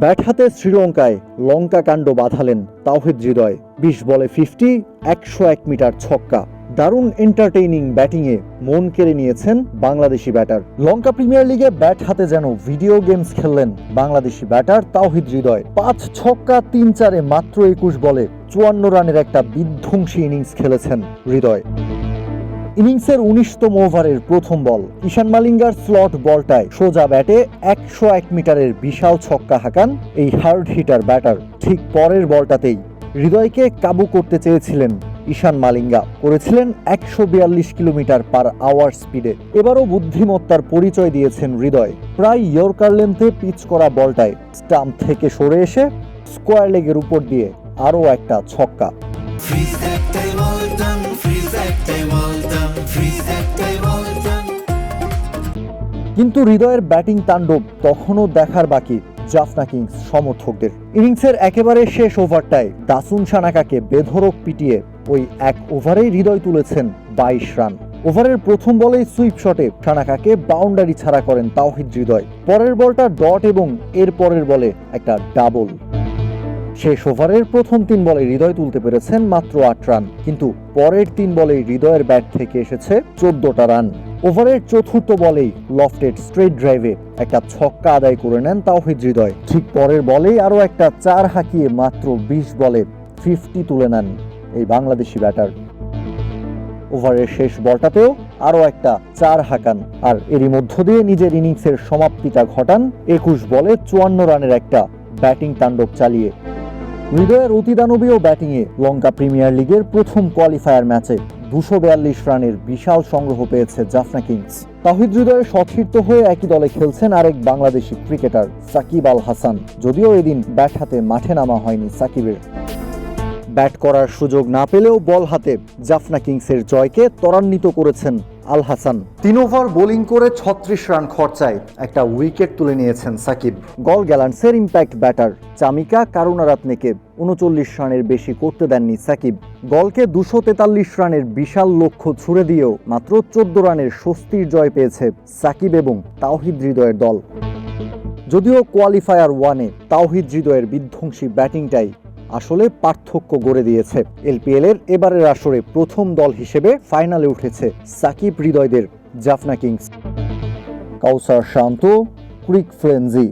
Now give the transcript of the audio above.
Bat হাতে শ্রীলঙ্কায় লঙ্কা কাণ্ড বাঁধালেন তাওহিদ হৃদয়। 20 বলে 50, 101 মিটার ছক্কা। দারুণ এন্টারটেইনিং ব্যাটিংয়ে মন কেড়ে নিয়েছেন বাংলাদেশি ব্যাটার। লঙ্কা প্রিমিয়ার লিগে ব্যাট হাতে যেন video games খেললেন Bangladeshi batter Towhid Hridoy. 5 ছক্কা 3-4-এ মাত্র 21 বলে 54 রানের একটা বিধ্বংসী ইনিংস খেলেছেন হৃদয়। ইনিংসের 19তম ওভারের প্রথম বল, ঈশান মালিঙ্গার স্লট বলটায় সোজা ব্যাটে 101 মিটারের বিশাল ছক্কা হাঁকান এই হার্ড হিটার ব্যাটার। ঠিক পরের বলটাতেই হৃদয়কে কাবু করতে চেয়েছিলেন ঈশান মালিঙ্গা, করেছিলেন 142 কিলোমিটার পার আওয়ার স্পিডে। এবারও বুদ্ধিমত্তার পরিচয় দিয়েছেন হৃদয়। প্রায় ইয়র্কার লেন্থে পিচ করা বলটায় স্টাম্প থেকে সরে এসে স্কোয়ার লেগের উপর দিয়ে আরও একটা ছক্কা। কিন্তু হৃদয়ের ব্যাটিং তাণ্ডব তখনও দেখার বাকি জাফনা কিংস সমর্থকদের। ইনিংসের একেবারে শেষ ওভারটায় দাসুন সানাকাকে বেধড়ক পিটিয়ে ওই এক ওভারেই হৃদয় তুলেছেন 22 রান। ওভারের প্রথম বলেই সুইপ শটে সানাকাকে বাউন্ডারি ছাড়া করেন তাওহিদ হৃদয়। পরের বলটা ডট এবং এর পরের বলে একটা ডাবল। শেষ ওভারের প্রথম 3 বলে হৃদয় তুলতে পেরেছেন মাত্র 8 রান, কিন্তু পরের 3 বলেই হৃদয়ের ব্যাট থেকে এসেছে 14টা রান। ওভারের চতুর্থ বলেই লফটেড স্ট্রেট ড্রাইভে একটা ছক্কা আদায় করে নেন তাওহিদ হৃদয়। ঠিক পরের বলেই আরও একটা 4 হাঁকিয়ে মাত্র 20 বলে 50 তুলে নেন এই বাংলাদেশি ব্যাটার। ওভারের শেষ বলটাতেও আরও একটা 4 হাঁকান, আর এরই মধ্য দিয়ে নিজের ইনিংসের সমাপ্তিটা ঘটান 21 বলে 54 রানের একটা ব্যাটিং তাণ্ডব চালিয়ে। হৃদয়ের অতিদানবীয় ব্যাটিংয়ে লঙ্কা প্রিমিয়ার লিগের প্রথম কোয়ালিফায়ার ম্যাচে 242 রানের বিশাল সংগ্রহ পেয়েছে জাফনা কিংস। তাওহিদ হৃদয়ের সতীর্থ হয়ে একই দলে খেলছেন আরেক বাংলাদেশি ক্রিকেটার সাকিব আল হাসান। যদিও এদিন ব্যাট হাতে মাঠে নামা হয়নি সাকিবের। ব্যাট করার সুযোগ না পেলেও বল হাতে জাফনা কিংসের জয়কে ত্বরান্বিত করেছেন আল হাসান। 3 ওভার বোলিং করে 36 রান খরচায় একটা উইকেট তুলে নিয়েছেন সাকিব। গল গ্যালান্টসের ইম্প্যাক্ট ব্যাটার চামিকা কারুনারাত্নেকে 39 রানের বেশি করতে দেননি সাকিব। গলকে 243 রানের বিশাল লক্ষ্য ছুড়ে দিয়েও মাত্র 14 রানের স্বস্তির জয় পেয়েছে সাকিব এবং তাওহিদ হৃদয়ের দল। যদিও কোয়ালিফায়ার 1-এ তাওহিদ হৃদয়ের বিধ্বংসী ব্যাটিংটাই আসলে পার্থক্য গড়ে দিয়েছে। এলপিএল-এর এবারের আসরে প্রথম দল হিসেবে ফাইনালে উঠেছে সাকিব হৃদয়দের জাফনা কিংস। কাউসার শান্ত, ক্রিক ফ্রেঞ্জি।